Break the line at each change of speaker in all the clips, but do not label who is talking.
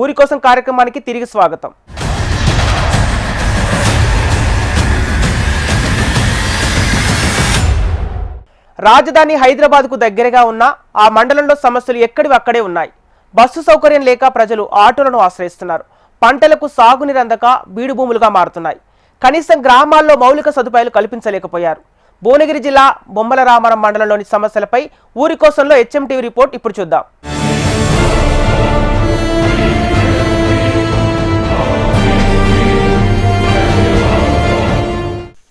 ఊరి కోసం కార్యక్రమానికి తిరిగి స్వాగతం. రాజధాని హైదరాబాద్కు దగ్గరగా ఉన్న ఆ మండలంలో సమస్యలు ఎక్కడివి అక్కడే ఉన్నాయి. బస్సు సౌకర్యం లేక ప్రజలు ఆటోలను ఆశ్రయిస్తున్నారు. పంటలకు సాగునీరు అందక బీడు భూములుగా మారుతున్నాయి. కనీసం గ్రామాల్లో మౌలిక సదుపాయాలు కల్పించలేకపోయారు. భువనగిరి జిల్లా బొమ్మల రామారం మండలంలోని సమస్యలపై ఊరి కోసంలో హెచ్ఎంటీవీ రిపోర్ట్ ఇప్పుడు చూద్దాం.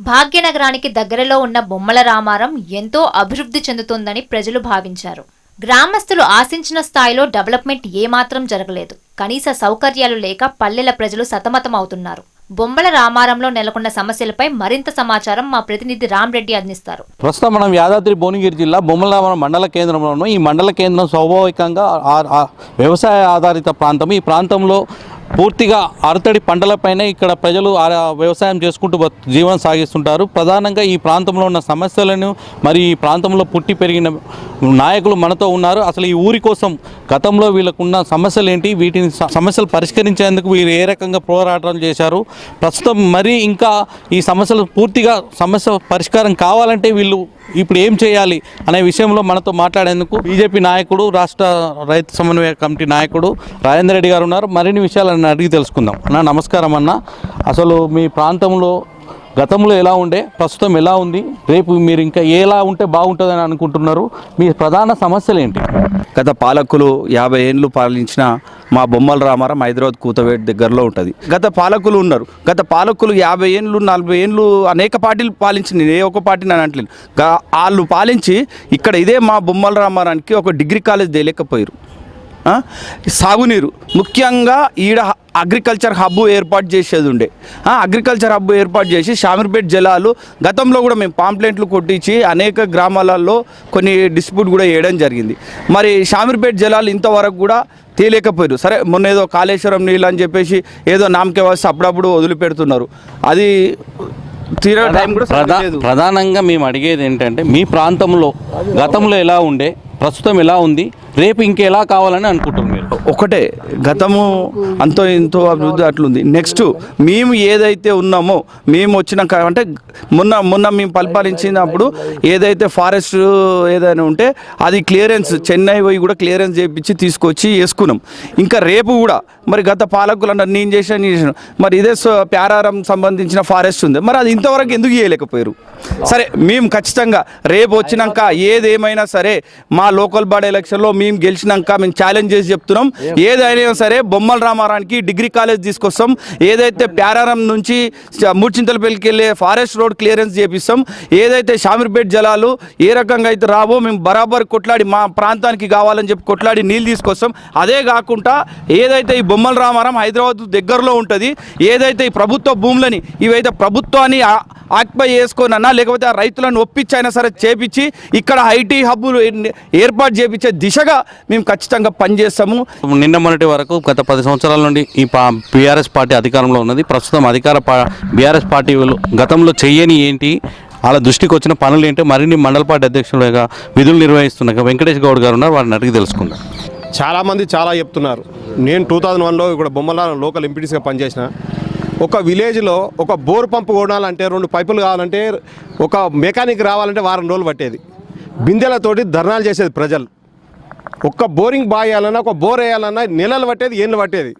భాగ్యనగరానికి దగ్గరలో ఉన్న బొమ్మల రామారం ఎంతో అభివృద్ధి చెందుతోందని ప్రజలు భావించారు. గ్రామస్తులు ఆశించిన స్థాయిలో డెవలప్మెంట్ ఏమాత్రం జరగలేదు. కనీస సౌకర్యాలు లేక పల్లెల ప్రజలు సతమతమవుతున్నారు. బొమ్మల రామారంలో నెలకొన్న సమస్యలపై మరింత సమాచారం మా ప్రతినిధి రామరెడ్డి అందిస్తారు.
ప్రస్తుతం మనం యాదాద్రి భువనగిరి జిల్లా బొమ్మల రామారం మండల కేంద్రంలో ఈ మండల కేంద్రం స్వాభావికంగా వ్యవసాయ ఆధారిత ప్రాంతం. ఈ ప్రాంతంలో పూర్తిగా అరతడి పంటలపైన ఇక్కడ ప్రజలు వ్యవసాయం చేసుకుంటూ జీవనం సాగిస్తుంటారు. ప్రధానంగా ఈ ప్రాంతంలో ఉన్న సమస్యలను మరి ఈ ప్రాంతంలో పుట్టి పెరిగిన నాయకులు మనతో ఉన్నారు. అసలు ఈ ఊరి కోసం గతంలో వీళ్ళకున్న సమస్యలు ఏంటి, వీటిని సమస్యలు పరిష్కరించేందుకు వీరు ఏ రకంగా పోరాటం చేశారు, ప్రస్తుతం మరి ఇంకా ఈ సమస్యలు పూర్తిగా సమస్య పరిష్కారం కావాలంటే వీళ్ళు ఇప్పుడు ఏం చేయాలి అనే విషయంలో మనతో మాట్లాడేందుకు బీజేపీ నాయకుడు, రాష్ట్ర రైతు సమన్వయ కమిటీ నాయకుడు రాజేందర్ రెడ్డి గారు ఉన్నారు. మరిన్ని విషయాలను అడిగి తెలుసుకుందాం. అన్న నమస్కారం. అన్న, అసలు మీ ప్రాంతంలో గతంలో ఎలా ఉండే, ప్రస్తుతం ఎలా ఉంది, రేపు మీరు ఇంకా ఎలా ఉంటే బాగుంటుందని అనుకుంటున్నారు, మీ ప్రధాన సమస్యలు ఏంటి?
గత పాలకులు 50 ఏళ్ళు పాలించిన మా బొమ్మల రామారం హైదరాబాద్ కూతవేట్ దగ్గరలో ఉంటుంది. గత పాలకులు ఉన్నారు. గత పాలకులు 50 ఏళ్ళు 40 ఏళ్ళు అనేక పార్టీలు పాలించింది. ఏ ఒక్క పార్టీ నేను అంటలేను. వాళ్ళు పాలించి ఇక్కడ ఇదే మా బొమ్మల రామారానికి ఒక డిగ్రీ కాలేజ్ తేలేకపోయారు. సాగునీరు ముఖ్యంగా ఈడ అగ్రికల్చర్ హబ్బు ఏర్పాటు చేసేది ఉండే. అగ్రికల్చర్ హబ్బు ఏర్పాటు చేసి షామీర్పేట జలాలు గతంలో కూడా మేము పాంప్లెంట్లు కొట్టించి అనేక గ్రామాలలో కొన్ని డిస్ప్యూట్ కూడా వేయడం జరిగింది. మరి షామీర్పేట జలాలు ఇంతవరకు కూడా తేలేకపోయారు. సరే, మొన్న ఏదో కాళేశ్వరం నీళ్ళు అని చెప్పేసి ఏదో నామకే వస్తే అప్పుడప్పుడు వదిలిపెడుతున్నారు. అది తీరా టైం కూడా
ప్రధానంగా మేము అడిగేది ఏంటంటే మీ ప్రాంతంలో గతంలో ఎలా ఉండే, ప్రస్తుతం ఎలా ఉంది, రేపు ఇంకెలా కావాలని అనుకుంటున్నారు మీరు?
ఒకటే, గతము అంతో ఎంతో అభివృద్ధి అట్లుంది. నెక్స్ట్ మేము ఏదైతే ఉన్నామో మేము వచ్చినాక అంటే మొన్న మేము పరిపాలించినప్పుడు ఏదైతే ఫారెస్ట్ ఏదైనా ఉంటే అది క్లియరెన్స్ చెన్నై పోయి కూడా క్లియరెన్స్ చేయించి తీసుకొచ్చి వేసుకున్నాం. ఇంకా రేపు కూడా మరి గత పాలకులు అన్నారు నేను చేసిన మరి ఇదే ప్యారారం సంబంధించిన ఫారెస్ట్ ఉంది, మరి అది ఇంతవరకు ఎందుకు చేయలేకపోయారు? సరే, మేము ఖచ్చితంగా రేపు వచ్చినాక ఏదేమైనా సరే మా లోకల్ బాడీ ఎలక్షన్లో మేము గెలిచినాక మేము ఛాలెంజ్ చేసి చెప్తున్నాం, ఏదైనా సరే బొమ్మల రామారానికి డిగ్రీ కాలేజ్ తీసుకొస్తాం. ఏదైతే ప్యారారం నుంచి మూడ్చింతలపల్లికి వెళ్ళే ఫారెస్ట్ రోడ్ క్లియరెన్స్ చేపిస్తాం. ఏదైతే షామీర్పేట జలాలు ఏ రకంగా అయితే రావో మేము బరాబర్ కొట్లాడి మా ప్రాంతానికి కావాలని చెప్పి కొట్లాడి నీళ్ళు తీసుకొస్తాం. అదే కాకుండా ఏదైతే ఈ బొమ్మల రామారం హైదరాబాద్ దగ్గరలో ఉంటుంది, ఏదైతే ఈ ప్రభుత్వ భూములని ఇవైతే ప్రభుత్వాన్ని ఆక్యుపై చేసుకోనన్నా లేకపోతే ఆ రైతులను ఒప్పించైనా సరే చేపించి ఇక్కడ ఐటీ హబ్బులు ఏర్పాటు చేపించే దిశగా మేము ఖచ్చితంగా పనిచేస్తాము.
నిన్న మొన్నటి వరకు గత 10 సంవత్సరాల నుండి ఈ బీఆర్ఎస్ పార్టీ అధికారంలో ఉన్నది. ప్రస్తుతం బీఆర్ఎస్ పార్టీ గతంలో చెయ్యని ఏంటి, వాళ్ళ దృష్టికి వచ్చిన పనులు ఏంటి, మరిన్ని మండల పార్టీ అధ్యక్షులుగా విధులు నిర్వహిస్తున్న వెంకటేష్ గౌడ్ గారు ఉన్నారు. వారిని అడిగి తెలుసుకుందాం.
చాలామంది చాలా చెప్తున్నారు. నేను 2001లో ఇక్కడ బొమ్మల లోకల్ ఎంపీటీసీగా పనిచేసిన. ఒక విలేజ్లో ఒక బోర్ పంపు కొనాలంటే 2 పైపులు కావాలంటే ఒక మెకానిక్ రావాలంటే వారం రోజులు పట్టేది. బిందెలతోటి ధర్నాలు చేసేది ప్రజలు. ఒక్క బోరింగ్ బాగాయాలన్నా ఒక బోర్ వేయాలన్నా నెలలు పట్టేది, ఏళ్ళు పట్టేది.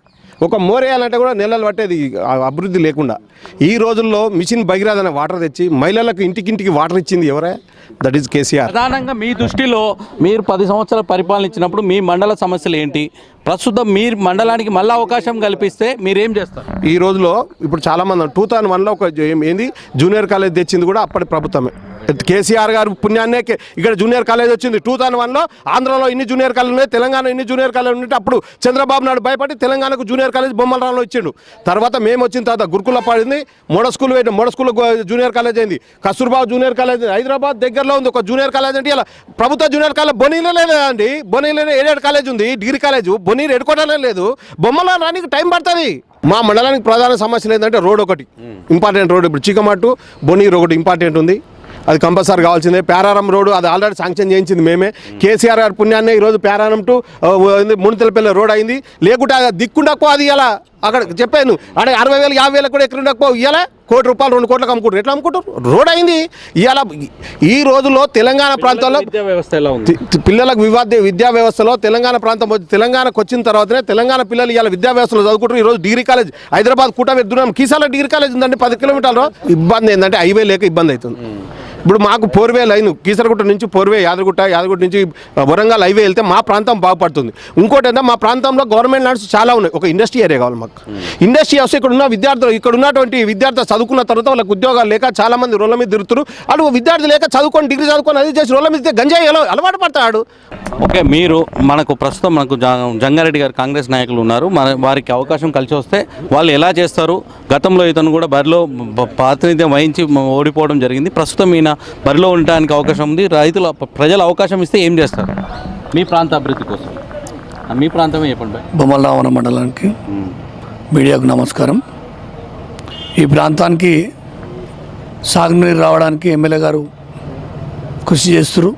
ఒక మోర్ వేయాలంటే కూడా నెలలు పట్టేది అభివృద్ధి లేకుండా. ఈ రోజుల్లో మిషన్ భగీరథ వాటర్ తెచ్చి మహిళలకు ఇంటికింటికి వాటర్ ఇచ్చింది ఎవరే? That is KCR.
ప్రధానంగా మీ దృష్టిలో మీరు 10 సంవత్సరాలు పరిపాలించినప్పుడు మీ మండల సమస్యలు ఏంటి, ప్రస్తుతం మీరు మండలానికి మళ్ళీ అవకాశం కల్పిస్తే మీరేం చేస్తారు?
ఈ రోజులో ఇప్పుడు చాలామంది 2001లో ఒక ఏంది జూనియర్ కాలేజ్ తెచ్చింది కూడా అప్పటి ప్రభుత్వమే. కేసీఆర్ గారు పుణ్యాన్నే ఇక్కడ జూనియర్ కాలేజ్ వచ్చింది. 2001లో ఆంధ్రలో ఇన్ని జూనియర్ కాలేజ్ ఉన్నాయి, తెలంగాణ ఇన్ని జూనియర్ కాలేజ్ ఉంటే అప్పుడు చంద్రబాబు నాయుడు భయపడి తెలంగాణకు జూనియర్ కాలేజ్ బొమ్మలరావులో ఇచ్చిండు. తర్వాత మేము వచ్చిన తర్వాత గురుకుల పడింది, మోడల్ స్కూల్ పెట్టిన, మోడల్ స్కూల్ జూనియర్ కాలేజ్ అయింది, కస్తూర్బా జూనియర్ కాలేజ్ హైదరాబాద్ దగ్గరలో ఉంది ఒక జూనియర్ కాలేజ్. అంటే ఇలా ప్రభుత్వ జూనియర్ కాలేజ్ బొనీలోనే లేదండి. బొనీలోనే 7 కాలేజ్ ఉంది, డిగ్రీ కాలేజ్. బొనీలు ఎడుకోవడానికి లేదు. బొమ్మలో రానికి టైం పడుతుంది. మా మండలానికి ప్రధాన సమస్యలు ఏంటంటే రోడ్ ఒకటి ఇంపార్టెంట్ రోడ్. ఇప్పుడు చీకమాటు బొనీర్ ఒకటి ఇంపార్టెంట్ ఉంది. అది కంపల్సరీ కావాల్సిందే. పేరారం రోడ్డు అది ఆల్రెడీ శాంక్షన్ చేయించింది మేమే. కేసీఆర్ గారి పుణ్యాన్నే ఈరోజు పేరారం టు మునితలపల్లి రోడ్ అయింది. లేకుంటే దిక్కుండకు అది ఇలా అక్కడ చెప్పాను అంటే 60,000 50,000 కూడా ఎక్కడ ఉండకపో ఇవాళ ₹1 కోటి 2 కోట్లకు అమ్ముకుంటారు. ఎట్లా అమ్ముకుంటారు? రోడ్ అయింది. ఇవాళ ఈ రోజుల్లో తెలంగాణ ప్రాంతంలో పిల్లలకు విద్యా వ్యవస్థలో తెలంగాణ ప్రాంతం తెలంగాణకు వచ్చిన తర్వాతనే తెలంగాణ పిల్లలు ఇవాళ విద్యా వ్యవస్థలో చదువుకుంటారు. ఈరోజు డిగ్రీ కాలేజ్ హైదరాబాద్ కూటమి ఎదురున్నాం. కీసాల డిగ్రీ కాలేజ్ ఉందండి 10 కిలోమీటర్లు. ఇబ్బంది ఏంటంటే హైవే లేక ఇబ్బంది అవుతుంది. ఇప్పుడు మాకు 4-వే లైన్ కీసరగుట్ట నుంచి 4-వే యాదగిరిగుట్ట నుంచి వరంగల్ హైవే వెళ్తే మా ప్రాంతం బాగుపడుతుంది. ఇంకోటి ఏంటంటే మా ప్రాంతంలో గవర్నమెంట్ ల్యాండ్స్ చాలా ఉన్నాయి. ఒక ఇండస్ట్రీ ఏరియా కావాలి మాకు. ఇండస్ట్రీ వస్తే ఇక్కడ ఉన్నటువంటి విద్యార్థులు చదువుకున్న తర్వాత వాళ్ళకి ఉద్యోగాలు లేక చాలా మంది రోడ్ల మీద తిరుగుతారు. వాళ్ళు విద్యార్థులు లేక చదువుకొని డిగ్రీ చదువుకొని అది చేసి రోడ్ల మీద గంజాయి అలవాటు పడతాడు.
ఓకే, ప్రస్తుతం మనకు జంగారెడ్డి గారు కాంగ్రెస్ నాయకులు ఉన్నారు. వారికి అవకాశం కలిసి వస్తే వాళ్ళు ఎలా చేస్తారు? గతంలో ఇతను కూడా బరిలో ప్రాతినిధ్యం వహించి ఓడిపోవడం జరిగింది. ప్రస్తుతం ఈయన బరిలో ఉండడానికి అవకాశం ఉంది. ప్రజలు అవకాశం ఇస్తే ఏం చేస్తారు మీ ప్రాంత అభివృద్ధి కోసం? మీ ప్రాంతమే చెప్పండి.
బొమ్మలరావణ మండలానికి మీడియాకు నమస్కారం. ఈ ప్రాంతానికి సాగునీరు రావడానికి ఎమ్మెల్యే గారు కృషి చేస్తారు.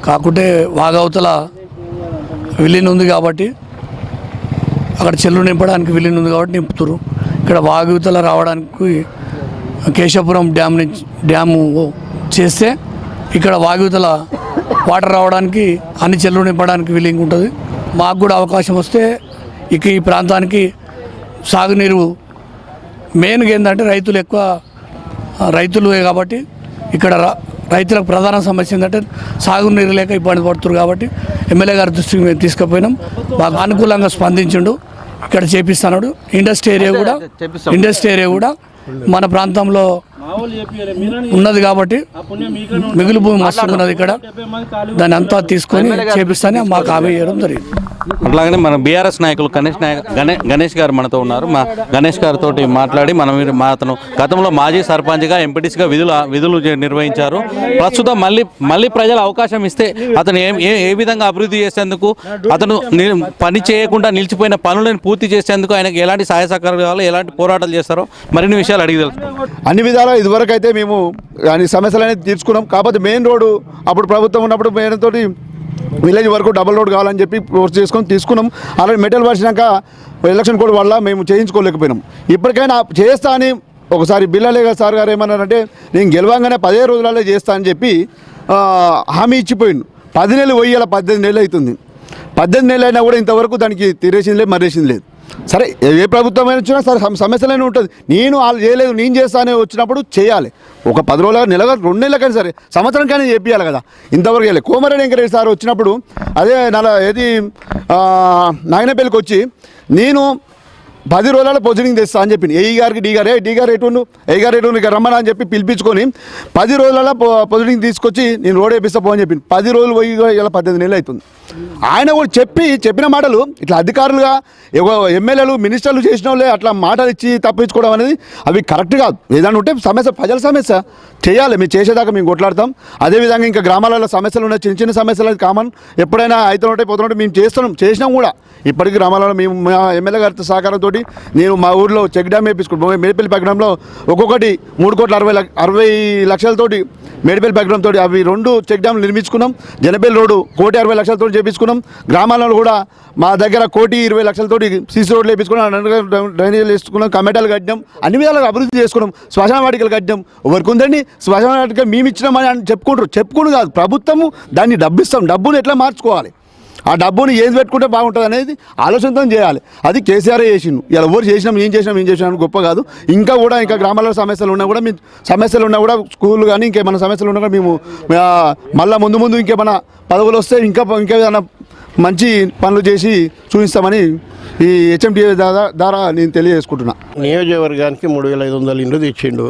కాకుంటే వాగవతల విలీన్ ఉంది కాబట్టి అక్కడ చెల్లు నింపడానికి విలీన్ ఉంది కాబట్టి నింపుతారు. ఇక్కడ వాగవతల రావడానికి కేశవపురం డ్యాము చేస్తే ఇక్కడ వాగవతల వాటర్ రావడానికి అన్ని చెల్లు నింపడానికి విలీన్ ఉంటుంది. మాకు కూడా అవకాశం వస్తే ఇక ఈ ప్రాంతానికి సాగునీరు మెయిన్గా ఏంటంటే రైతులు కాబట్టి ఇక్కడ రైతులకు ప్రధాన సమస్య ఏంటంటే సాగునీరు లేక ఇబ్బంది పడుతున్నారు. కాబట్టి ఎమ్మెల్యే గారి దృష్టికి మేము తీసుకుపోయినాం. మాకు అనుకూలంగా స్పందించిండు. ఇక్కడ చేపిస్తున్నాడు. ఇండస్ట్రీ ఏరియా కూడా మన ప్రాంతంలో ఉన్నది కాబట్టి మిగులు భూమి మస్తు ఉన్నది. ఇక్కడ దాన్ని అంతా తీసుకొని చేపిస్తానే మాకు హామీ ఇవ్వడం జరిగింది.
అట్లాగనే మన బీఆర్ఎస్ నాయకులు గణేష్ గారు మనతో ఉన్నారు. మా గణేష్ గారితో మాట్లాడి అతను గతంలో మాజీ సర్పంచ్గా ఎంపీటీసీగా విధులు నిర్వహించారు. ప్రస్తుతం మళ్ళీ ప్రజలు అవకాశం ఇస్తే అతను ఏ విధంగా అభివృద్ధి చేసేందుకు, అతను పని చేయకుండా నిలిచిపోయిన పనులను పూర్తి చేసేందుకు ఆయనకు ఎలాంటి సహాయ సహకారాలు ఎలాంటి పోరాటాలు చేస్తారో మరిన్ని విషయాలు అడిగి తెలుసుకుంటాం.
అన్ని విధాలా ఇదివరకు అయితే మేము అన్ని సమస్యలు అనేది తీర్చుకున్నాం. కాకపోతే మెయిన్ రోడ్డు అప్పుడు ప్రభుత్వం ఉన్నప్పుడు మెయిన్ తోటి విలేజ్ వరకు డబుల్ రోడ్ కావాలని చెప్పి ఫోర్స్ చేసుకొని తీసుకున్నాం. అలాగే మెటల్ వచ్చినాక ఎలక్షన్ కోడ్ వల్ల మేము చేయించుకోలేకపోయినాం. ఇప్పటికైనా చేస్తా అని ఒకసారి బిల్లలేగా సార్ గారు ఏమన్నారంటే నేను గెలవంగానే 15 రోజులలో చేస్తా అని చెప్పి హామీ ఇచ్చిపోయిండు. 10 నెలలు పోయేలా 18 నెలలు అవుతుంది. 18 నెలలు అయినా కూడా ఇంతవరకు దానికి తీరేసింది లేదు, మరేసింది లేదు. సరే ఏ ప్రభుత్వం అయినా వచ్చినా సరే సమస్యలనే ఉంటుంది. నేను వాళ్ళు చేయలేదు నేను చేస్తానే వచ్చినప్పుడు చేయాలి. ఒక 10 రోజుల నెలగా 2 నెలలకైనా సరే సంవత్సరం కానీ చేపియాలి కదా. ఇంతవరకు వెళ్ళి కోమరెడ్డి వెంకటరెడ్డి సార్ వచ్చినప్పుడు అదే నాయనపల్లికి వచ్చి నేను 10 రోజుల పొజిటింగ్ తెస్తా అని చెప్పింది. ఏఈ గారికి డి గారు ఎటు ఇక రమ్మని అని చెప్పి పిలిపించుకొని 10 రోజుల పొజిటింగ్ తీసుకొచ్చి నేను రోడ్ వేపిస్తా పోని చెప్పింది. 10 రోజులు పోయి ఇలా 18 నెలలు అవుతుంది. ఆయన కూడా చెప్పిన మాటలు ఇట్లా అధికారులుగా ఎమ్మెల్యేలు మినిస్టర్లు చేసిన వాళ్ళే అట్లా మాటలు ఇచ్చి తప్పించుకోవడం అనేది అవి కరెక్ట్ కాదు. ఏదైనా ఉంటే సమస్య ప్రజల సమస్య చేయాలి. మేము చేసేదాకా మేము కొట్లాడతాం. అదేవిధంగా ఇంకా గ్రామాలలో సమస్యలు ఉన్నాయి, చిన్న సమస్యలు అది కామన్. ఎప్పుడైనా అవుతుంటే పోతుంటే మేము చేసినాం కూడా. ఇప్పటికీ గ్రామాలలో మేము మా ఎమ్మెల్యే గారి సహకారంతో నేను మా ఊర్లో చెక్ డ్యామ్ వేయించుకుంటాం. మేడిపల్లి పట్టణంలో ఒక్కొక్కటి 3,60,00,000 మేడిపల్లి పట్టణంతో అవి 2 చెక్ డ్యామ్లు నిర్మించుకున్నాం. జనపల్లి రోడ్డు 1,20,00,000 చేయించుకున్నాం. గ్రామాలలో కూడా మా దగ్గర 1,20,00,000 సీసీ రోడ్లు వేయించుకున్నాం, డ్రైనేజీలు వేసుకున్నాం, కమెటాలు కట్టినాం, అన్ని విధాలుగా అభివృద్ధి చేసుకున్నాం. శ్మశాన వాటికలు కట్టినాం. ఎవరికి ఉందండి శ్మశాన వాటిక మేము ఇచ్చినామని అని చెప్పుకుంటూ కాదు. ప్రభుత్వము దాన్ని డబ్బు ఇస్తాం. డబ్బును ఎట్లా మార్చుకోవాలి, ఆ డబ్బుని ఏది పెట్టుకుంటే బాగుంటుంది అనేది ఆలోచనతో చేయాలి. అది కేసీఆర్ చేసిండు. ఇలా ఎవరు ఏం చేసినాం గొప్ప కాదు. ఇంకా గ్రామాల్లో సమస్యలు ఉన్నా కూడా స్కూళ్ళు కానీ ఇంకేమైనా సమస్యలు ఉన్నా కూడా మేము మళ్ళీ ముందు ఇంకేమైనా పదవులు వస్తే ఇంకా ఏమైనా మంచి పనులు చేసి చూపిస్తామని ఈ హెచ్ఎంటీ ద్వారా నేను తెలియజేసుకుంటున్నా.
నియోజకవర్గానికి 3,500 ఇండ్లు తెచ్చిండు.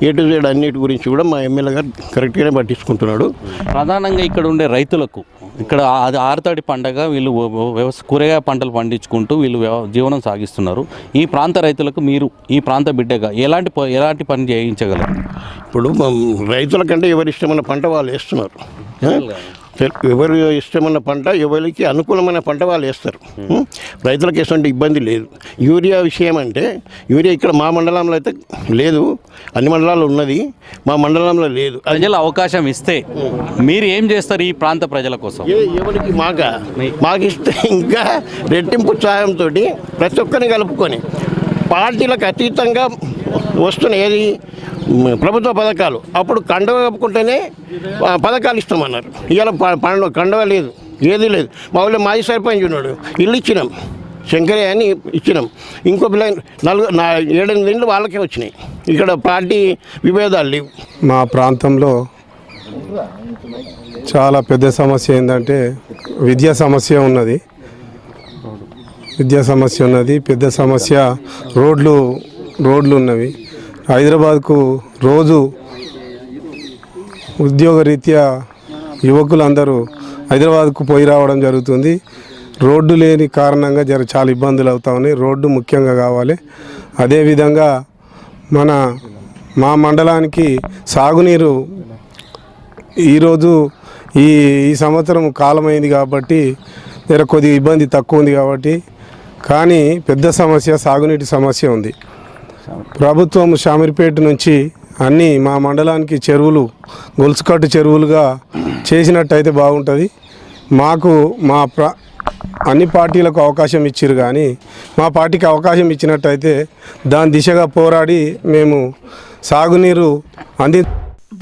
ఎటు సైడ్ అన్నిటి గురించి కూడా మా ఎమ్మెల్యే గారు కరెక్ట్గానే పట్టించుకుంటున్నాడు.
ప్రధానంగా ఇక్కడ ఉండే రైతులకు ఇక్కడ అది ఆరుతడి పండగ వీళ్ళు కూరగాయ పంటలు పండించుకుంటూ వీళ్ళు జీవనం సాగిస్తున్నారు. ఈ ప్రాంత రైతులకు మీరు ఈ ప్రాంత బిడ్డగా ఎలాంటి పని చేయించగలరు?
ఇప్పుడు రైతుల కంటే ఎవరి ఇష్టమైన పంట వాళ్ళు వేస్తున్నారు. ఎవరు ఇష్టమైన పంట ఎవరికి అనుకూలమైన పంట వాళ్ళు వేస్తారు. రైతులకు ఎటువంటి ఇబ్బంది లేదు. యూరియా విషయం అంటే యూరియా ఇక్కడ మా మండలంలో అయితే లేదు, అన్ని మండలాల్లో ఉన్నది, మా మండలంలో లేదు.
ప్రజలు అవకాశం ఇస్తే మీరు ఏం చేస్తారు ఈ ప్రాంత ప్రజల కోసం?
ఎవరికి మాకు ఇస్తే ఇంకా రెట్టింపు ఉత్సాహంతో ప్రతి ఒక్కరిని కలుపుకొని పార్టీలకు అతీతంగా వస్తున్న ఏది ప్రభుత్వ పథకాలు అప్పుడు కండవ కప్పుకుంటేనే పథకాలు ఇస్తామన్నారు. ఇవాళ కండవ లేదు, ఏది లేదు. మా ఊళ్ళో మాజీ సర్పంచ్ ఉన్నాడు, ఇల్లు ఇచ్చినాం, శంకరయ్య అని ఇచ్చినాం. ఇంకో పిల్ల 7-8 ఇండ్లు వాళ్ళకే వచ్చినాయి. ఇక్కడ పార్టీ విభేదాలు లేవు.
మా ప్రాంతంలో చాలా పెద్ద సమస్య ఏంటంటే విద్యా సమస్య ఉన్నది. పెద్ద సమస్య రోడ్లు ఉన్నవి. హైదరాబాద్కు రోజు ఉద్యోగరీత్యా యువకులందరూ హైదరాబాద్కు పోయి రావడం జరుగుతుంది. రోడ్డు లేని కారణంగా చాలా ఇబ్బందులు అవుతా ఉన్నాయి. రోడ్డు ముఖ్యంగా కావాలి. అదేవిధంగా మా మండలానికి సాగునీరు ఈరోజు ఈ సంవత్సరం కాలమైంది కాబట్టి కొద్దిగా ఇబ్బంది తక్కువ ఉంది కాబట్టి, కానీ పెద్ద సమస్య సాగునీటి సమస్య ఉంది. ప్రభుత్వం షామీర్పేట నుంచి అన్నీ మా మండలానికి చెరువులు గొలుసుకట్టు చెరువులుగా చేసినట్టయితే బాగుంటుంది. మాకు అన్ని పార్టీలకు అవకాశం ఇచ్చారు, కానీ మా పార్టీకి అవకాశం ఇచ్చినట్టయితే దాని దిశగా పోరాడి మేము సాగునీరు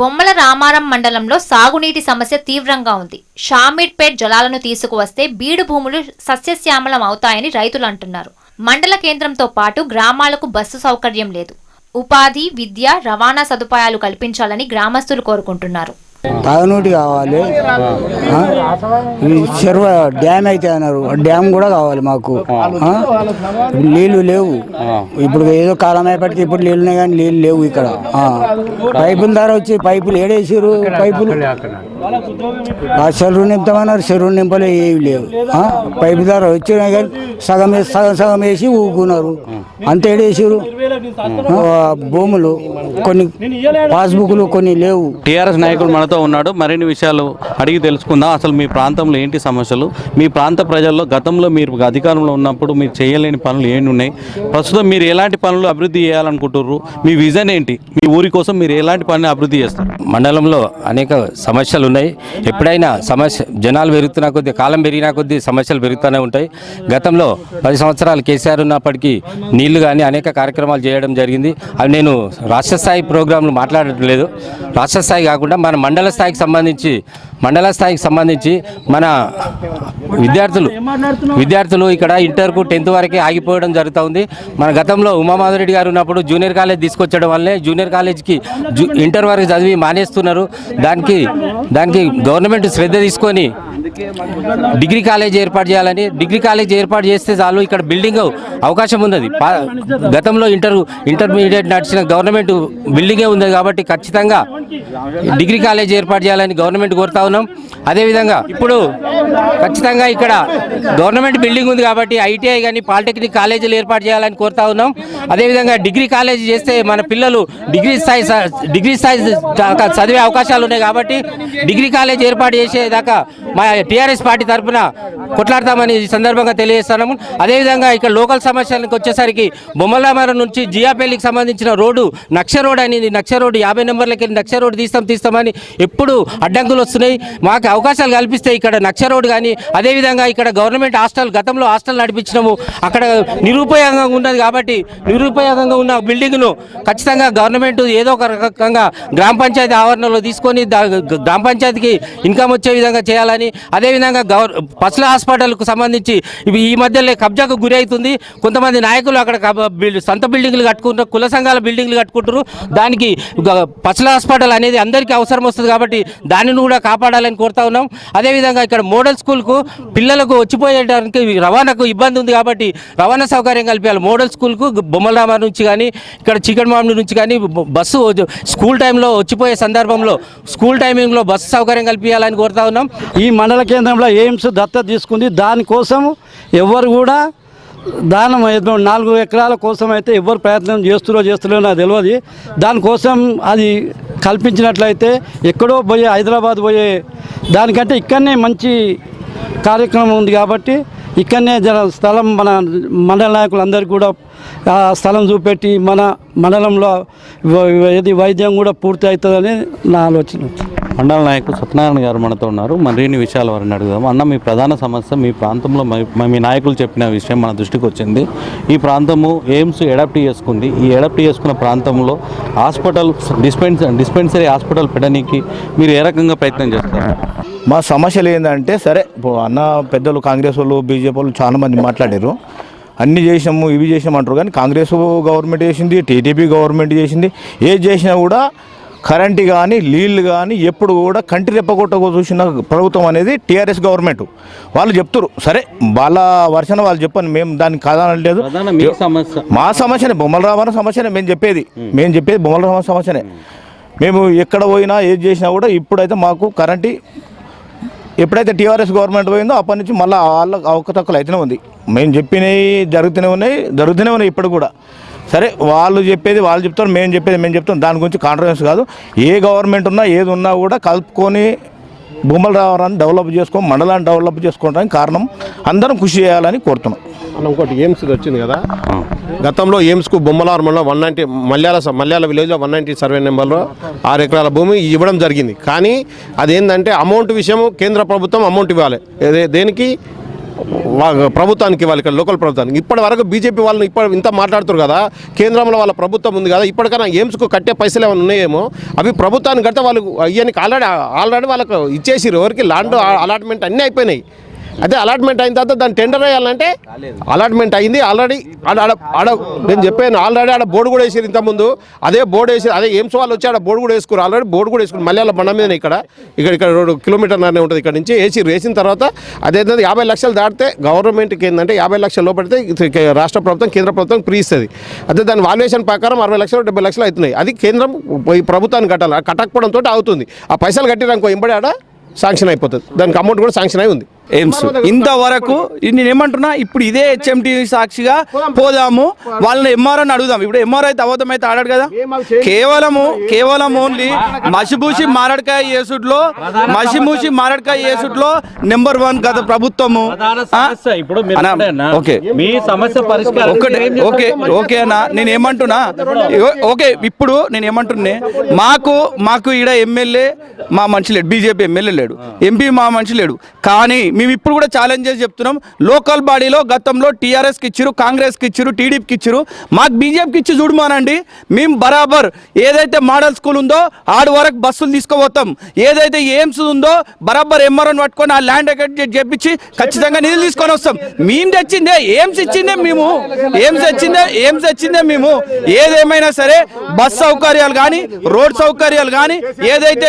బొమ్మల రామారం మండలంలో సాగునీటి సమస్య తీవ్రంగా ఉంది. షామీర్పేట్ జలాలను తీసుకువస్తే బీడు భూములు సస్యశ్యామలం అవుతాయని రైతులు అంటున్నారు. మండల కేంద్రంతో పాటు గ్రామాలకు బస్సు సౌకర్యం లేదు. ఉపాధి, విద్య, రవాణా సదుపాయాలు కల్పించాలని గ్రామస్తులు కోరుకుంటున్నారు.
తాగునీటి కావాలి, చెరువు డ్యామ్ అయితే అన్నారు, డ్యామ్ కూడా కావాలి మాకు. నీళ్లు లేవు. ఇప్పుడు ఏదో కాలం అయిపోతే ఇప్పుడు నీళ్ళు ఉన్నాయి, కానీ నీళ్ళు లేవు ఇక్కడ. పైపుల ద్వారా వచ్చి పైపులు ఏడేసారు, పైపులు ఆ చెరువు నింపుతామన్నారు, చెరువు నింపలే ఏవి లేవు. పైపు ద్వారా వచ్చినాయి కానీ సగం వేసి ఊకున్నారు, అంత ఏడేసారు. భూములు కొన్ని పాస్బుక్లు కొన్ని లేవు.
టీఆర్ఎస్ నాయకుడు మనతో ఉన్నాడు, మరిన్ని విషయాలు అడిగి తెలుసుకుందాం. అసలు మీ ప్రాంతంలో ఏంటి సమస్యలు, మీ ప్రాంత ప్రజల్లో గతంలో మీరు అధికారంలో ఉన్నప్పుడు మీరు చేయలేని పనులు ఏంటి ఉన్నాయి, ప్రస్తుతం మీరు ఎలాంటి పనులు అభివృద్ధి చేయాలనుకుంటున్నారు, మీ విజన్ ఏంటి, మీ ఊరి కోసం మీరు ఎలాంటి పనులు అభివృద్ధి చేస్తారు?
మండలంలో అనేక సమస్యలు ఉన్నాయి. ఎప్పుడైనా జనాలు పెరుగుతున్న కొద్దీ, కాలం పెరిగిన కొద్దీ సమస్యలు పెరుగుతూనే ఉంటాయి. గతంలో 10 సంవత్సరాలు కేసీఆర్ ఉన్నప్పటికీ నీళ్లు కానీ అనేక కార్యక్రమాలు చేయడం జరిగింది. అవి నేను రాష్ట్ర స్థాయి ప్రోగ్రాంలు మాట్లాడట్లేదు. రాష్ట్ర స్థాయి కాకుండా మన మండల స్థాయికి సంబంధించి మన విద్యార్థులు ఇక్కడ ఇంటర్కు 10th వరకే ఆగిపోవడం జరుగుతూ ఉంది. మన గతంలో ఉమామాధురెడ్డి గారు ఉన్నప్పుడు జూనియర్ కాలేజ్ తీసుకొచ్చడం వల్లే జూనియర్ కాలేజ్కి ఇంటర్ వరకు చదివి మానేస్తున్నారు. దానికి గవర్నమెంట్ శ్రద్ధ తీసుకొని డిగ్రీ కాలేజ్ ఏర్పాటు చేయాలని, డిగ్రీ కాలేజ్ ఏర్పాటు చేస్తే చాలు ఇక్కడ బిల్డింగ్ అవకాశం ఉన్నది. గతంలో ఇంటర్మీడియట్ నడిచిన గవర్నమెంట్ బిల్డింగే ఉంది కాబట్టి ఖచ్చితంగా డిగ్రీ కాలేజ్ ఏర్పాటు చేయాలని గవర్నమెంట్ కోరుతా ఉన్నాం. అదేవిధంగా ఇప్పుడు ఖచ్చితంగా ఇక్కడ గవర్నమెంట్ బిల్డింగ్ ఉంది కాబట్టి ఐటీఐ కానీ పాలిటెక్నిక్ కాలేజీలు ఏర్పాటు చేయాలని కోరుతా ఉన్నాం. అదేవిధంగా డిగ్రీ కాలేజీ చేస్తే మన పిల్లలు డిగ్రీ స్థాయి చదివే అవకాశాలు ఉన్నాయి కాబట్టి డిగ్రీ కాలేజ్ ఏర్పాటు చేసేదాకా మా టీఆర్ఎస్ పార్టీ తరఫున కొట్లాడతామని ఈ సందర్భంగా తెలియజేస్తున్నాము. అదేవిధంగా ఇక్కడ లోకల్ సమస్యలకు వచ్చేసరికి బొమ్మలరామారం నుంచి జియాపల్లికి సంబంధించిన రోడ్డు నక్ష రోడ్ 50 నెంబర్లకి నక్ష రోడ్ తీస్తామని ఎప్పుడు అడ్డంకులు వస్తున్నాయి. మాకు అవకాశాలు కల్పిస్తే ఇక్కడ నక్ష రోడ్ కానీ, అదేవిధంగా ఇక్కడ గవర్నమెంట్ గతంలో హాస్టల్ నడిపించినాము, అక్కడ నిరుపయోగంగా ఉన్నది కాబట్టి నిరుపయోగంగా ఉన్న బిల్డింగ్ను ఖచ్చితంగా గవర్నమెంట్ ఏదో ఒక రకంగా గ్రామ పంచాయతీ ఆవరణలో తీసుకొని గ్రామ పంచాయతీకి ఇన్కమ్ వచ్చే విధంగా చేయాలని, అదేవిధంగా పసుల హాస్పిటల్కు సంబంధించి ఈ మధ్యలో కబ్జాకు గురి అవుతుంది. కొంతమంది నాయకులు అక్కడ సొంత బిల్డింగ్లు కట్టుకుంటారు, కుల సంఘాల బిల్డింగ్లు కట్టుకుంటారు. దానికి పసుల హాస్పిటల్ అనేది అందరికీ అవసరం వస్తుంది కాబట్టి దానిని కూడా కాపాడాలని కోరుతా ఉన్నాం. అదేవిధంగా ఇక్కడ మోడల్ స్కూల్కు పిల్లలకు వచ్చిపోయేటానికి రవాణాకు ఇబ్బంది ఉంది కాబట్టి రవాణా సౌకర్యం కల్పించాలి. మోడల్ స్కూల్కు బొమ్మలరామ నుంచి కానీ, ఇక్కడ చికెన్ మామిడి నుంచి కానీ బస్సు స్కూల్ టైంలో వచ్చిపోయే సందర్భంలో స్కూల్ టైమింగ్లో బస్సు సౌకర్యం కల్పించాలని కోరుతా ఉన్నాం.
ఈ మండల కేంద్రంలో ఎయిమ్స్ దత్తత తీసుకుంది. దానికోసం ఎవరు కూడా దానం 4 ఎకరాల కోసం అయితే ఎవరు ప్రయత్నం చేస్తున్నారో నాకు తెలియదు. దానికోసం అది
కల్పించినట్లయితే ఎక్కడో పోయే హైదరాబాద్ పోయే దానికంటే ఇక్కడనే మంచి కార్యక్రమం ఉంది కాబట్టి ఇక్కడనే స్థలం మన మండల నాయకులందరికీ కూడా ఆ స్థలం చూపెట్టి మన మండలంలో ఏది వైద్యం కూడా పూర్తి అవుతుందని నా ఆలోచన.
మండల నాయకులు సత్యనారాయణ గారు మనతో ఉన్నారు. మరిన్ని విషయాలు వారిని అడుగుదాం. అన్న, మీ ప్రధాన సమస్య మీ ప్రాంతంలో మీ నాయకులు చెప్పిన విషయం మన దృష్టికి వచ్చింది. ఈ ప్రాంతము ఎయిమ్స్ అడాప్ట్ చేసుకుంది. ఈ అడాప్ట్ చేసుకున్న ప్రాంతంలో హాస్పిటల్ డిస్పెన్సరీ హాస్పిటల్ పెట్టడానికి మీరు ఏ రకంగా ప్రయత్నం చేస్తారు?
మా సమస్యలు ఏంటంటే, సరే అన్న పెద్దలు కాంగ్రెస్ వాళ్ళు బీజేపీ వాళ్ళు చాలా మంది మాట్లాడారు, అన్నీ చేసాము ఇవి చేసాము అంటారు. కానీ కాంగ్రెస్ గవర్నమెంట్ చేసింది, టీడీపీ గవర్నమెంట్ చేసింది, ఏది చేసినా కూడా కరెంటు కానీ నీళ్ళు కానీ ఎప్పుడు కూడా కంటి రెప్పగొట్టకు చూసిన ప్రభుత్వం అనేది టీఆర్ఎస్ గవర్నమెంట్. వాళ్ళు చెప్తారు, సరే వాళ్ళ వర్షన వాళ్ళు చెప్పండి, మేము దానికి కాదనలేదు. మా సమస్యనే బొమ్మల రామన్న సమస్యనే మేము చెప్పేది బొమ్మల రామన్న సమస్యనే. మేము ఎక్కడ పోయినా ఏది చేసినా కూడా ఇప్పుడైతే మాకు కరెంటు ఎప్పుడైతే టీఆర్ఎస్ గవర్నమెంట్ పోయిందో అప్పటి నుంచి మళ్ళీ వాళ్ళ అవకతవకలు అయితేనే ఉంది. మేము చెప్పినవి జరుగుతూనే ఉన్నాయి ఇప్పుడు కూడా. సరే వాళ్ళు చెప్పేది వాళ్ళు చెప్తారు, మేము చెప్పేది మేము చెప్తాం. దాని గురించి కాంట్రవర్సీ కాదు. ఏ గవర్నమెంట్ ఉన్నా ఏది ఉన్నా కూడా కలుపుకొని భూముల రావాలని డెవలప్ చేసుకో, మండలాన్ని డెవలప్ చేసుకోవడానికి కారణం అందరం కృషి చేయాలని కోరుతున్నాం.
ఇంకోటి ఎయిమ్స్ వచ్చింది కదా, గతంలో ఎయిమ్స్కు బొమ్మలారం 190 మల్యాల విలేజ్లో 190 సర్వే నెంబర్లో 6 ఎకరాల భూమి ఇవ్వడం జరిగింది. కానీ అదేంటంటే అమౌంట్ విషయం కేంద్ర ప్రభుత్వం అమౌంట్ ఇవ్వాలి, దేనికి ప్రభుత్వానికి ఇవ్వాలి, ఇక్కడ లోకల్ ప్రభుత్వానికి. ఇప్పటి వరకు బీజేపీ వాళ్ళని ఇంత మాట్లాడుతారు కదా, కేంద్రంలో వాళ్ళ ప్రభుత్వం ఉంది కదా, ఇప్పటికైనా ఎయిమ్స్కు కట్టే పైసలు ఏమైనా ఉన్నాయేమో అవి ప్రభుత్వానికి కడితే వాళ్ళు అయ్యానికి ఆల్రెడీ వాళ్ళకు ఇచ్చేసిరు. ఎవరికి ల్యాండ్ అలాట్మెంట్ అన్నీ అయిపోయినాయి. అదే అలాట్మెంట్ అయిన తర్వాత దాన్ని టెండర్ వేయాలంటే అలాట్మెంట్ అయింది ఆల్రెడీ. ఆడ నేను చెప్పాను ఆల్రెడీ ఆడ బోర్డు కూడా వేసారు ఇంతకుముందు. అదే బోర్డు వేసి అదే ఎయిమ్స్ వాళ్ళు వచ్చి ఆడ బోర్డు కూడా వేసుకున్నారు, ఆల్రెడీ బోర్డు కూడా వేసుకున్నారు. మలయాళ బండ మీద ఇక్కడ 2 కిలోమీటర్లనే ఉంటుంది ఇక్కడ నుంచి వేసిన తర్వాత అదేంటంటే 50 లక్షలు దాటితే గవర్నమెంట్కి ఏంటంటే 50 లక్షలు లోపడితే రాష్ట్ర ప్రభుత్వం కేంద్ర ప్రభుత్వం ఫ్రీ ఇస్తుంది. అదే దాని వాల్యుయేషన్ ప్రకారం 60 లక్షలు 70 లక్షలు అవుతున్నాయి. అది కేంద్రం ఈ ప్రభుత్వానికి కట్టాలి. కట్టకపోవడంతో అవుతుంది. ఆ పైసలు కట్టిరనుకో ఎంబడి ఆడ శాంక్షన్ అయిపోతుంది. దానికి అమౌంట్ కూడా శాంక్షన్ అయి ఉంది.
ఎయిమ్స్ ఇంతవరకు నేను ఏమంటున్నా, ఇప్పుడు ఇదే హెచ్ఎంటీ సాక్షిగా పోదాము, వాళ్ళని ఎంఆర్ఓని అడుగుదాం. ఇప్పుడు ఎంఆర్ఓ అయితే అవద్దమైతే ఆడాడు కదా, కేవలం ఓన్లీ మసిబూసి మారడికాయ చేసుట్లో నెంబర్ 1 గత ప్రభుత్వము. ఓకే అన్న, నేను ఏమంటున్నా ఇప్పుడు నేను ఏమంటున్నా, మాకు ఈడ ఎమ్మెల్యే మా మనిషి లేడు, బీజేపీ ఎమ్మెల్యే లేడు, ఎంపీ మా మనిషి లేడు. కానీ మేము ఇప్పుడు కూడా ఛాలెంజ్ చేసి చెప్తున్నాం, లోకల్ బాడీలో గతంలో టీఆర్ఎస్కి ఇచ్చారు, కాంగ్రెస్కి ఇచ్చారు, టీడీపీకి ఇచ్చారు, మాకు బీజేపీకి ఇచ్చి చూడమానండి. మేము బరాబర్ ఏదైతే మోడల్ స్కూల్ ఉందో ఆడు వరకు బస్సులు తీసుకుపోతాం, ఏదైతే ఎయిమ్స్ ఉందో బరాబర్ ఎంఆర్ఓని పట్టుకొని ఆ ల్యాండ్ ఎకట్ చేపించి ఖచ్చితంగా నిధులు తీసుకొని వస్తాం. మేము తెచ్చిందే ఎయిమ్స్ ఇచ్చిందే మేము. ఏదేమైనా సరే బస్ సౌకర్యాలు కానీ రోడ్ సౌకర్యాలు కానీ ఏదైతే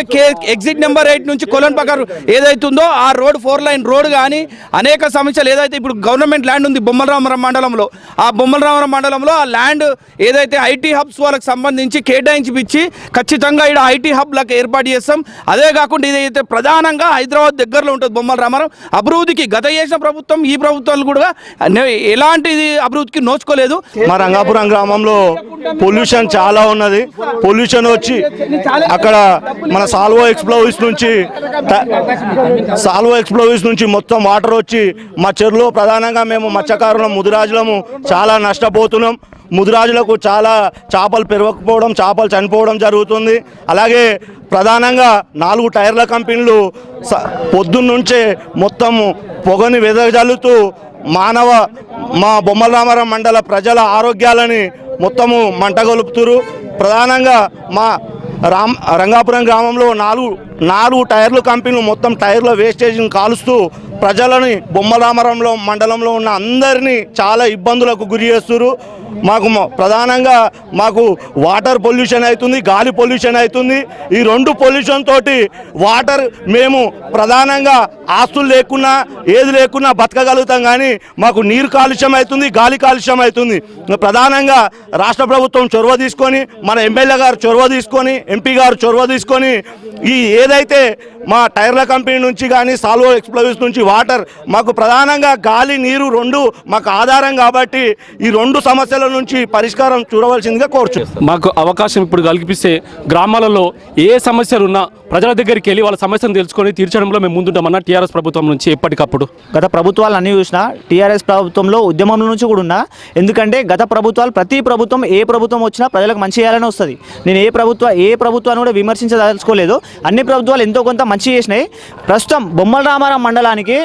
ఎగ్జిట్ నెంబర్ 8 నుంచి కొలన్ ప్రకారం ఏదైతే ఉందో ఆ రోడ్ 4 లైన్ రోడ్ కానీ అనేక సమస్యలు ఏదైతే ఇప్పుడు గవర్నమెంట్ ల్యాండ్ ఉంది బొమ్మలరామరం మండలంలో, ఆ బొమ్మలరామరం మండలంలో ఆ ల్యాండ్ ఏదైతే ఐటీ హబ్స్ వాళ్ళకి సంబంధించి కేటాయించి ఖచ్చితంగా ఇక్కడ ఐటీ హబ్లకు ఏర్పాటు చేస్తాం. అదే కాకుండా ఇదైతే ప్రధానంగా హైదరాబాద్ దగ్గరలో ఉంటుంది బొమ్మలరామరం. అభివృద్ధికి గత చేసిన ప్రభుత్వం ఈ ప్రభుత్వాలు కూడా ఎలాంటి అభివృద్ధికి నోచుకోలేదు.
మా రంగాపురం గ్రామంలో పొల్యూషన్ చాలా ఉన్నది. పొల్యూషన్ వచ్చి అక్కడ మన సాల్వో ఎక్స్ప్లోవిస్ నుంచి మొత్తం వాటర్ వచ్చి మా చెరువులో ప్రధానంగా మేము మత్స్యకారులం ముదిరాజులము చాలా నష్టపోతున్నాం. ముదిరాజులకు చాలా చేపలు పెరగకపోవడం, చేపలు చనిపోవడం జరుగుతుంది. అలాగే ప్రధానంగా 4 టైర్ల కంపెనీలు పొద్దున్నుంచే మొత్తం పొగని వెదజల్లుతూ మా బొమ్మలరామరం మండల ప్రజల ఆరోగ్యాలని మొత్తము మంటగొలుపుతురు. ప్రధానంగా మా రంగాపురం గ్రామంలో 4 టైర్ల కంపెనీలు మొత్తం టైర్ల వేస్టేజ్ని కాలుస్తూ ప్రజలని బొమ్మలరామరంలో మండలంలో ఉన్న అందరినీ చాలా ఇబ్బందులకు గురి చేస్తున్నారు. ప్రధానంగా మాకు వాటర్ పొల్యూషన్ అవుతుంది, గాలి పొల్యూషన్ అవుతుంది. ఈ 2 పొల్యూషన్ తోటి వాటర్ మేము ప్రధానంగా ఆస్తులు లేకున్నా ఏది లేకున్నా బతకగలుగుతాం, కానీ మాకు నీరు కాలుష్యం అవుతుంది, గాలి కాలుష్యం అవుతుంది. ప్రధానంగా రాష్ట్ర ప్రభుత్వం చొరవ తీసుకొని, మన ఎమ్మెల్యే గారు చొరవ తీసుకొని, ఎంపీ గారు చొరవ తీసుకొని ఈ
ఏదైతే మా టైర్ల కంపెనీ నుంచి కానీ సాల్వో ఎక్స్ప్లోజివ్స్ నుంచి వాటర్ మాకు ప్రధానంగా గాలి నీరు రెండు మాకు ఆధారం కాబట్టి ఈ రెండు సమస్యల నుంచి పరిష్కారం చూడవలసిందిగా కోరుచున్నాం.
మాకు అవకాశం ఇప్పుడు కల్పిస్తే గ్రామాలలో ఏ సమస్యలు ఉన్నా ప్రజల దగ్గరికి వెళ్ళి వాళ్ళ సమస్యను తెలుసుకొని తీర్చడంలో మేము ముందుంటామన్న టీఆర్ఎస్ ప్రభుత్వం నుంచి ఎప్పటికప్పుడు.
గత ప్రభుత్వాలు అన్ని చూసినా టీఆర్ఎస్ ప్రభుత్వంలో ఉద్యమం నుంచి కూడా ఉన్నా, ఎందుకంటే గత ప్రభుత్వాలు ప్రతి ప్రభుత్వం ఏ ప్రభుత్వం వచ్చినా ప్రజలకు మంచి చేయాలని వస్తుంది. నేను ఏ ప్రభుత్వాన్ని కూడా విమర్శించదలుచుకోలేదు. అన్ని ప్రభుత్వాలు ఎంతో కొంత మంచి చేసినాయి. ప్రస్తుతం బొమ్మల రామారం మండలానికి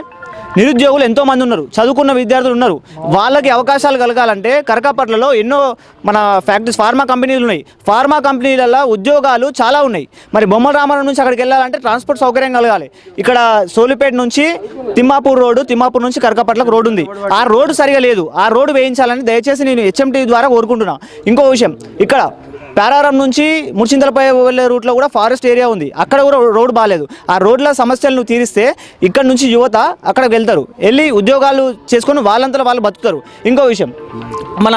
నిరుద్యోగులు ఎంతోమంది ఉన్నారు, చదువుకున్న విద్యార్థులు ఉన్నారు. వాళ్ళకి అవకాశాలు కలగాలంటే కరకాపట్లలో ఎన్నో మన ఫ్యాక్టరీస్ ఫార్మా కంపెనీలు ఉన్నాయి. ఫార్మా కంపెనీలలో ఉద్యోగాలు చాలా ఉన్నాయి. మరి బొమ్మల రామారం నుంచి అక్కడికి వెళ్ళాలంటే ట్రాన్స్పోర్ట్ సౌకర్యం కలగాలి. ఇక్కడ సోలిపేట నుంచి తిమ్మాపూర్ రోడ్డు, తిమ్మాపూర్ నుంచి కరకాపట్లకు రోడ్డు ఉంది. ఆ రోడ్డు సరిగా లేదు. ఆ రోడ్డు వేయించాలని దయచేసి నేను HMT ద్వారా కోరుకుంటున్నా. ఇంకో విషయం, ఇక్కడ పేరారం నుంచి ముర్చింతలపై వెళ్ళే రూట్లో కూడా ఫారెస్ట్ ఏరియా ఉంది. అక్కడ కూడా రోడ్డు బాగాలేదు. ఆ రోడ్ల సమస్యలను తీరిస్తే ఇక్కడ నుంచి యువత అక్కడికి వెళ్తారు, వెళ్ళి ఉద్యోగాలు చేసుకొని వాళ్ళంతా వాళ్ళు బతుకుతారు. ఇంకో విషయం, మన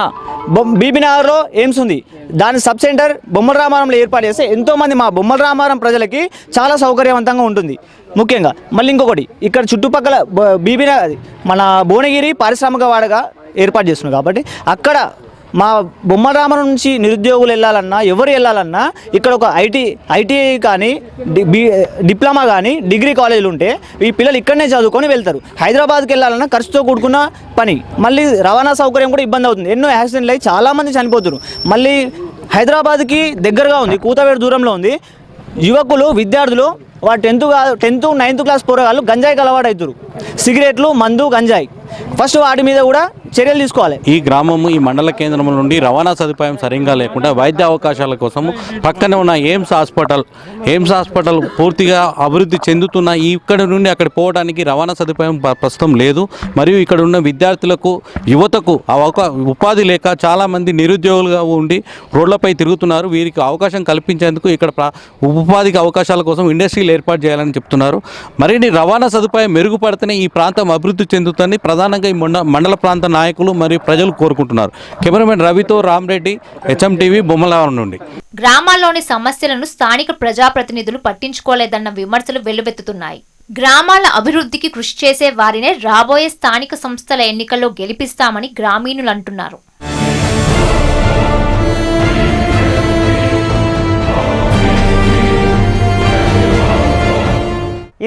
బీబీనగర్లో ఎయిమ్స్ ఉంది. దాని సబ్ సెంటర్ బొమ్మల రామారంలో ఏర్పాటు చేస్తే ఎంతోమంది మా బొమ్మల రామారం ప్రజలకి చాలా సౌకర్యవంతంగా ఉంటుంది. ముఖ్యంగా మళ్ళీ ఇంకొకటి, ఇక్కడ చుట్టుపక్కల బీబీనగర్ మన భువనగిరి పారిశ్రామిక వాడగా ఏర్పాటు చేస్తున్నారు కాబట్టి అక్కడ మా బొమ్మల రామారం నుంచి నిరుద్యోగులు వెళ్ళాలన్నా, ఎవరు వెళ్ళాలన్నా ఇక్కడ ఒక ఐటీఐ కానీ డిప్లొమా కానీ డిగ్రీ కాలేజీలు ఉంటే ఈ పిల్లలు ఇక్కడనే చదువుకొని వెళ్తారు. హైదరాబాద్కి వెళ్ళాలన్నా ఖర్చుతో కూడుకున్న పని, మళ్ళీ రవాణా సౌకర్యం కూడా ఇబ్బంది అవుతుంది. ఎన్నో యాక్సిడెంట్లు అయ్యి చాలామంది చనిపోతున్నారు. మళ్ళీ హైదరాబాద్కి దగ్గరగా ఉంది, కూతవేడు దూరంలో ఉంది. యువకులు విద్యార్థులు వాడు 10th 9th క్లాస్ పోరగాళ్ళు గంజాయికి అలవాటవుతారు. సిగరెట్లు, మందు, గంజాయి. ఫస్ట్ వాటి మీద కూడా చర్యలు తీసుకోవాలి.
ఈ గ్రామము ఈ మండల కేంద్రం నుండి రవాణా సదుపాయం సరిగ్గా లేకుండా వైద్య అవకాశాల కోసం పక్కనే ఉన్న ఎయిమ్స్ హాస్పిటల్ పూర్తిగా అభివృద్ధి చెందుతున్న ఇక్కడ నుండి అక్కడ పోవడానికి రవాణా సదుపాయం ప్రస్తుతం లేదు. మరియు ఇక్కడ ఉన్న విద్యార్థులకు యువతకు ఉపాధి లేక చాలామంది నిరుద్యోగులుగా ఉండి రోడ్లపై తిరుగుతున్నారు. వీరికి అవకాశం కల్పించేందుకు ఇక్కడ ఉపాధికి అవకాశాల కోసం ఇండస్ట్రీలు ఏర్పాటు చేయాలని చెప్తున్నారు. మరిన్ని రవాణా సదుపాయం మెరుగుపడితేనే ఈ ప్రాంతం అభివృద్ధి చెందుతుందని ప్రధానంగా ఈ మండల ప్రాంత నాయకులు మరియు ప్రజలు కోరుకుంటున్నారు. కెమెరామెన్ రవితో రామరెడ్డి, HMTV, బొమ్మలరామారం నుండి.
గ్రామాల్లోని సమస్యలను స్థానిక ప్రజాప్రతినిధులు పట్టించుకోలేదన్న విమర్శలు వెల్లువెత్తుతున్నాయి. గ్రామాల అభివృద్ధికి కృషి చేసే వారినే రాబోయే స్థానిక సంస్థల ఎన్నికల్లో గెలిపిస్తామని గ్రామీణులు అంటున్నారు.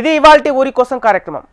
ఇది ఇవాల్టి ఊరి కోసం కార్యక్రమం.